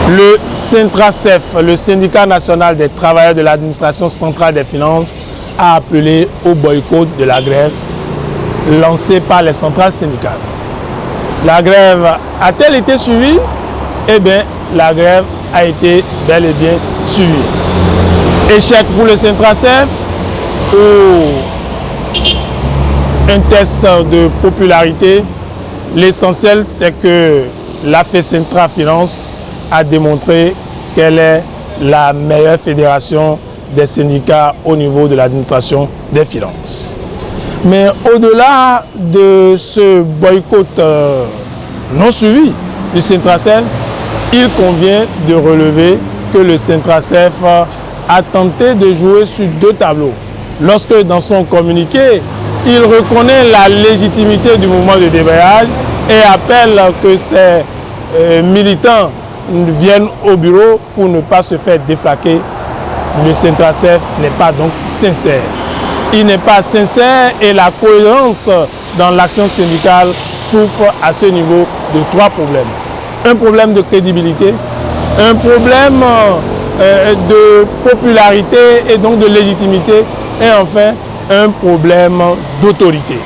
Le Syntracef, le syndicat national des travailleurs de l'administration centrale des finances, a appelé au boycott de la grève lancée par les centrales syndicales. La grève a-t-elle été suivie? Eh bien, la grève a été bel et bien suivie. Échec pour le Syntracef ou un test de popularité. L'essentiel, c'est que la FESYNTRA Finance a démontré qu'elle est la meilleure fédération des syndicats au niveau de l'administration des finances. Mais au-delà de ce boycott non suivi du Syntracef, il convient de relever que le Syntracef a tenté de jouer sur deux tableaux. Lorsque dans son communiqué, il reconnaît la légitimité du mouvement de débrayage et appelle que ses militants viennent au bureau pour ne pas se faire déflaquer, le Syntracef n'est pas donc sincère. Il n'est pas sincère et la cohérence dans l'action syndicale souffre à ce niveau de trois problèmes. Un problème de crédibilité, un problème de popularité et donc de légitimité et enfin un problème d'autorité.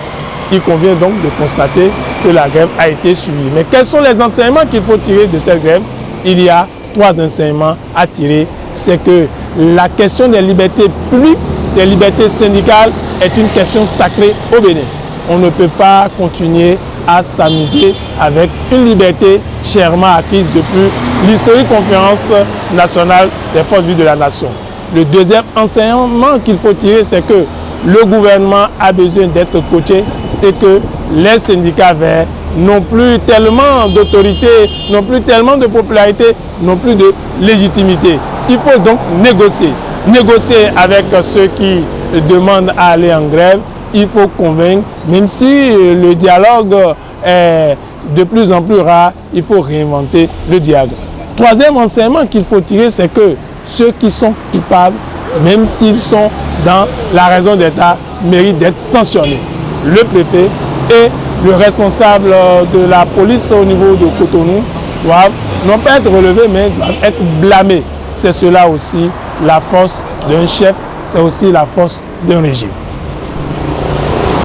Il convient donc de constater que la grève a été suivie. Mais quels sont les enseignements qu'il faut tirer de cette grève? Il y a trois enseignements à tirer. C'est que la question des libertés publiques, des libertés syndicales est une question sacrée au Bénin. On ne peut pas continuer à s'amuser avec une liberté chèrement acquise depuis l'historique conférence nationale des forces vives de la nation. Le deuxième enseignement qu'il faut tirer, c'est que le gouvernement a besoin d'être coaché et que les syndicats verts n'ont plus tellement d'autorité, n'ont plus tellement de popularité, n'ont plus de légitimité. Il faut donc négocier. Négocier avec ceux qui demandent à aller en grève. Il faut convaincre, même si le dialogue est de plus en plus rare, il faut réinventer le dialogue. Troisième enseignement qu'il faut tirer, c'est que ceux qui sont coupables, même s'ils sont dans la raison d'État, méritent d'être sanctionnés. Le préfet et le responsable de la police au niveau de Cotonou doivent non pas être relevés, mais doivent être blâmés. C'est cela aussi la force d'un chef, c'est aussi la force d'un régime.